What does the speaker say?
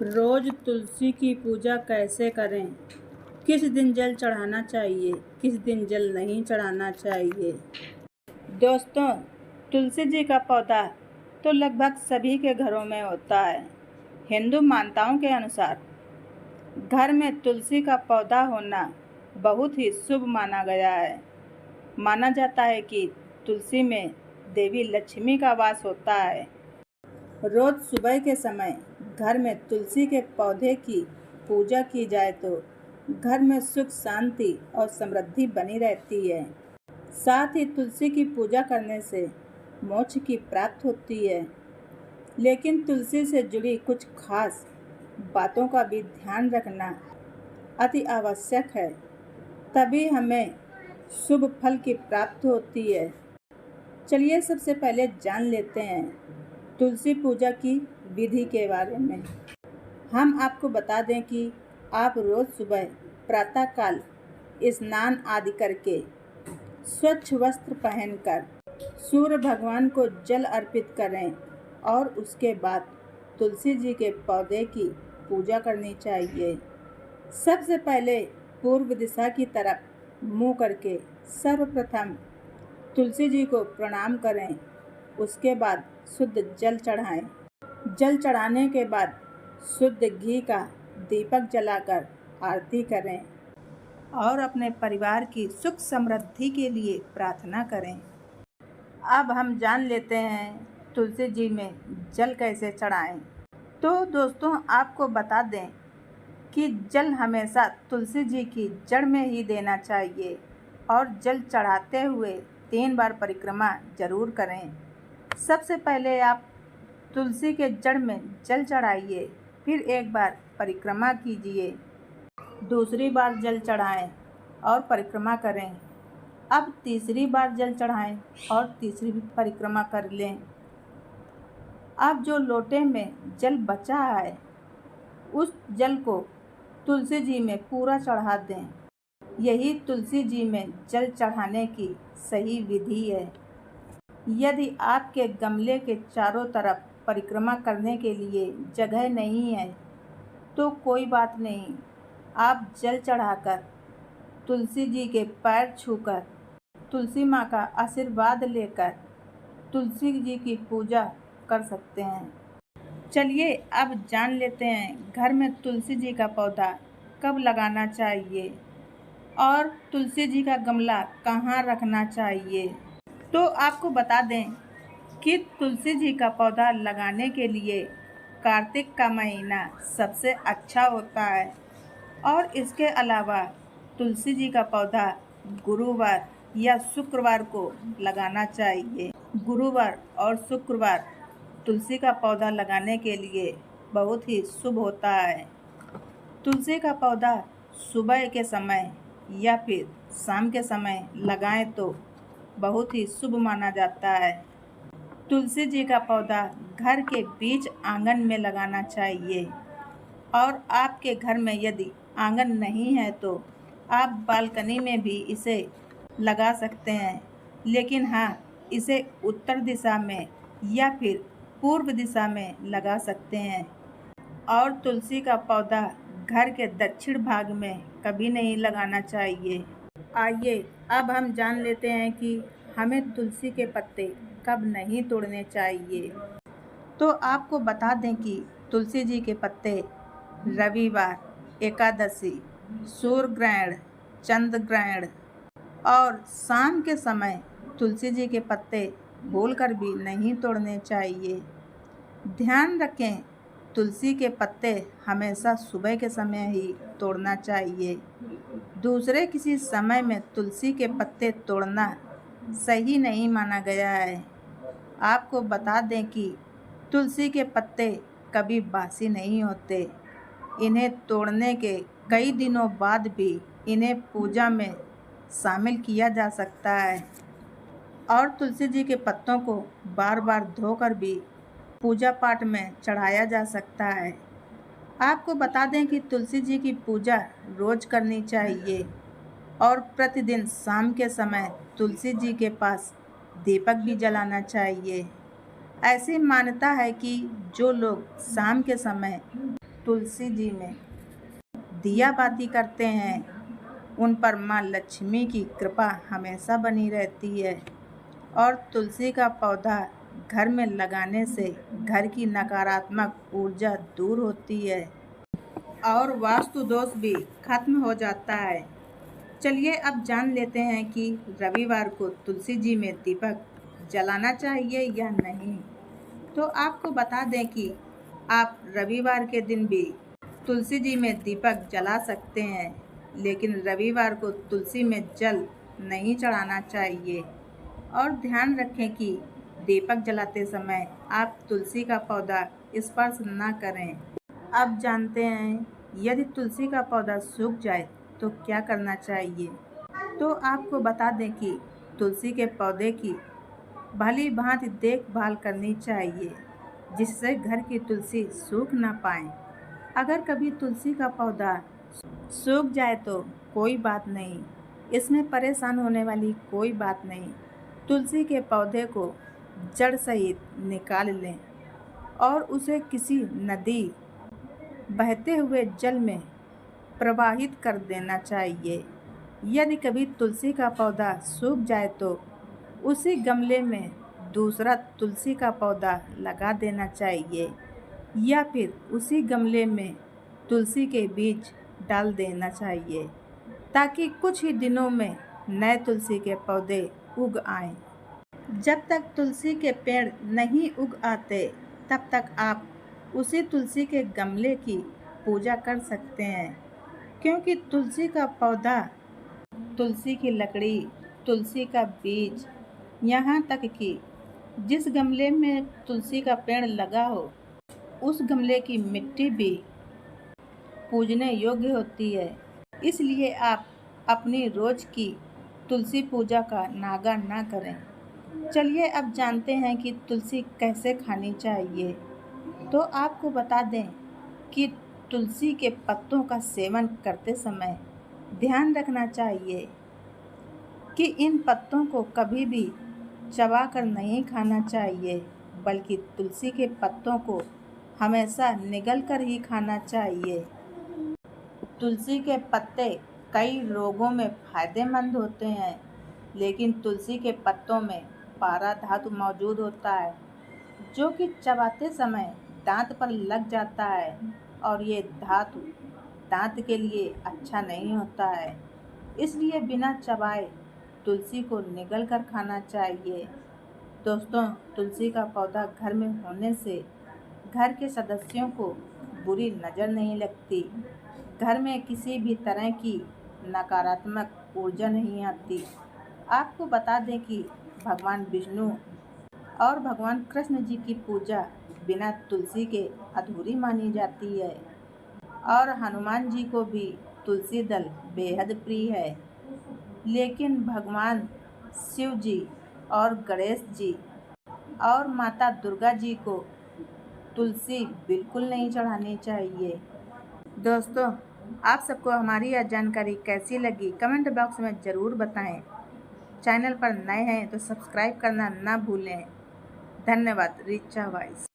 रोज तुलसी की पूजा कैसे करें? किस दिन जल चढ़ाना चाहिए, किस दिन जल नहीं चढ़ाना चाहिए? दोस्तों, तुलसी जी का पौधा तो लगभग सभी के घरों में होता है। हिंदू मान्यताओं के अनुसार घर में तुलसी का पौधा होना बहुत ही शुभ माना गया है। माना जाता है कि तुलसी में देवी लक्ष्मी का वास होता है। रोज सुबह के समय घर में तुलसी के पौधे की पूजा की जाए तो घर में सुख शांति और समृद्धि बनी रहती है। साथ ही तुलसी की पूजा करने से मोक्ष की प्राप्ति होती है। लेकिन तुलसी से जुड़ी कुछ खास बातों का भी ध्यान रखना अति आवश्यक है, तभी हमें शुभ फल की प्राप्ति होती है। चलिए सबसे पहले जान लेते हैं तुलसी पूजा की विधि के बारे में। हम आपको बता दें कि आप रोज सुबह प्रातःकाल स्नान आदि करके स्वच्छ वस्त्र पहनकर सूर्य भगवान को जल अर्पित करें और उसके बाद तुलसी जी के पौधे की पूजा करनी चाहिए। सबसे पहले पूर्व दिशा की तरफ मुँह करके सर्वप्रथम तुलसी जी को प्रणाम करें। उसके बाद शुद्ध जल चढ़ाएं। जल चढ़ाने के बाद शुद्ध घी का दीपक जलाकर आरती करें और अपने परिवार की सुख समृद्धि के लिए प्रार्थना करें। अब हम जान लेते हैं तुलसी जी में जल कैसे चढ़ाएं। तो दोस्तों, आपको बता दें कि जल हमेशा तुलसी जी की जड़ में ही देना चाहिए और जल चढ़ाते हुए 3 बार परिक्रमा जरूर करें। सबसे पहले आप तुलसी के जड़ में जल चढ़ाइए, फिर एक बार परिक्रमा कीजिए, दूसरी बार जल चढ़ाएं और परिक्रमा करें। अब तीसरी बार जल चढ़ाएं और तीसरी परिक्रमा कर लें। अब जो लोटे में जल बचा है उस जल को तुलसी जी में पूरा चढ़ा दें। यही तुलसी जी में जल चढ़ाने की सही विधि है। यदि आपके गमले के चारों तरफ परिक्रमा करने के लिए जगह नहीं है तो कोई बात नहीं, आप जल चढ़ाकर तुलसी जी के पैर छूकर तुलसी माँ का आशीर्वाद लेकर तुलसी जी की पूजा कर सकते हैं। चलिए अब जान लेते हैं घर में तुलसी जी का पौधा कब लगाना चाहिए और तुलसी जी का गमला कहाँ रखना चाहिए। तो आपको बता दें कि तुलसी जी का पौधा लगाने के लिए कार्तिक का महीना सबसे अच्छा होता है और इसके अलावा तुलसी जी का पौधा गुरुवार या शुक्रवार को लगाना चाहिए। गुरुवार और शुक्रवार तुलसी का पौधा लगाने के लिए बहुत ही शुभ होता है। तुलसी का पौधा सुबह के समय या फिर शाम के समय लगाएं तो बहुत ही शुभ माना जाता है। तुलसी जी का पौधा घर के बीच आंगन में लगाना चाहिए और आपके घर में यदि आंगन नहीं है तो आप बालकनी में भी इसे लगा सकते हैं। लेकिन हाँ, इसे उत्तर दिशा में या फिर पूर्व दिशा में लगा सकते हैं और तुलसी का पौधा घर के दक्षिण भाग में कभी नहीं लगाना चाहिए। आइए अब हम जान लेते हैं कि हमें तुलसी के पत्ते कब नहीं तोड़ने चाहिए। तो आपको बता दें कि तुलसी जी के पत्ते रविवार, एकादशी, सूर्य ग्रहण, चंद्र ग्रहण और शाम के समय तुलसी जी के पत्ते भूलकर भी नहीं तोड़ने चाहिए। ध्यान रखें, तुलसी के पत्ते हमेशा सुबह के समय ही तोड़ना चाहिए। दूसरे किसी समय में तुलसी के पत्ते तोड़ना सही नहीं माना गया है। आपको बता दें कि तुलसी के पत्ते कभी बासी नहीं होते। इन्हें तोड़ने के कई दिनों बाद भी इन्हें पूजा में शामिल किया जा सकता है और तुलसी जी के पत्तों को बार बार धोकर भी पूजा पाठ में चढ़ाया जा सकता है। आपको बता दें कि तुलसी जी की पूजा रोज करनी चाहिए और प्रतिदिन शाम के समय तुलसी जी के पास दीपक भी जलाना चाहिए। ऐसी मान्यता है कि जो लोग शाम के समय तुलसी जी में दिया बाती करते हैं, उन पर माँ लक्ष्मी की कृपा हमेशा बनी रहती है। और तुलसी का पौधा घर में लगाने से घर की नकारात्मक ऊर्जा दूर होती है और वास्तु दोष भी खत्म हो जाता है। चलिए अब जान लेते हैं कि रविवार को तुलसी जी में दीपक जलाना चाहिए या नहीं। तो आपको बता दें कि आप रविवार के दिन भी तुलसी जी में दीपक जला सकते हैं, लेकिन रविवार को तुलसी में जल नहीं चढ़ाना चाहिए। और ध्यान रखें कि दीपक जलाते समय आप तुलसी का पौधा स्पर्श न करें। अब जानते हैं यदि तुलसी का पौधा सूख जाए तो क्या करना चाहिए। तो आपको बता दें कि तुलसी के पौधे की भली भांति देखभाल करनी चाहिए, जिससे घर की तुलसी सूख ना पाए। अगर कभी तुलसी का पौधा सूख जाए तो कोई बात नहीं, इसमें परेशान होने वाली कोई बात नहीं। तुलसी के पौधे को जड़ सहित निकाल लें और उसे किसी नदी बहते हुए जल में प्रवाहित कर देना चाहिए। यदि कभी तुलसी का पौधा सूख जाए तो उसी गमले में दूसरा तुलसी का पौधा लगा देना चाहिए या फिर उसी गमले में तुलसी के बीज डाल देना चाहिए, ताकि कुछ ही दिनों में नए तुलसी के पौधे उग आएं। जब तक तुलसी के पेड़ नहीं उग आते तब तक आप उसी तुलसी के गमले की पूजा कर सकते हैं, क्योंकि तुलसी का पौधा, तुलसी की लकड़ी, तुलसी का बीज, यहाँ तक कि जिस गमले में तुलसी का पेड़ लगा हो उस गमले की मिट्टी भी पूजने योग्य होती है। इसलिए आप अपनी रोज की तुलसी पूजा का नागा ना करें। चलिए अब जानते हैं कि तुलसी कैसे खानी चाहिए। तो आपको बता दें कि तुलसी के पत्तों का सेवन करते समय ध्यान रखना चाहिए कि इन पत्तों को कभी भी चबा कर नहीं खाना चाहिए, बल्कि तुलसी के पत्तों को हमेशा निगल कर ही खाना चाहिए। तुलसी के पत्ते कई रोगों में फायदेमंद होते हैं, लेकिन तुलसी के पत्तों में पारा धातु मौजूद होता है, जो कि चबाते समय दांत पर लग जाता है और ये धातु दांत के लिए अच्छा नहीं होता है। इसलिए बिना चबाए तुलसी को निगल कर खाना चाहिए। दोस्तों, तुलसी का पौधा घर में होने से घर के सदस्यों को बुरी नज़र नहीं लगती, घर में किसी भी तरह की नकारात्मक ऊर्जा नहीं आती। आपको बता दें कि भगवान विष्णु और भगवान कृष्ण जी की पूजा बिना तुलसी के अधूरी मानी जाती है और हनुमान जी को भी तुलसी दल बेहद प्रिय है, लेकिन भगवान शिव जी और गणेश जी और माता दुर्गा जी को तुलसी बिल्कुल नहीं चढ़ानी चाहिए। दोस्तों, आप सबको हमारी यह जानकारी कैसी लगी कमेंट बॉक्स में ज़रूर बताएं। चैनल पर नए हैं तो सब्सक्राइब करना ना भूलें। धन्यवाद। रिचा वॉइस।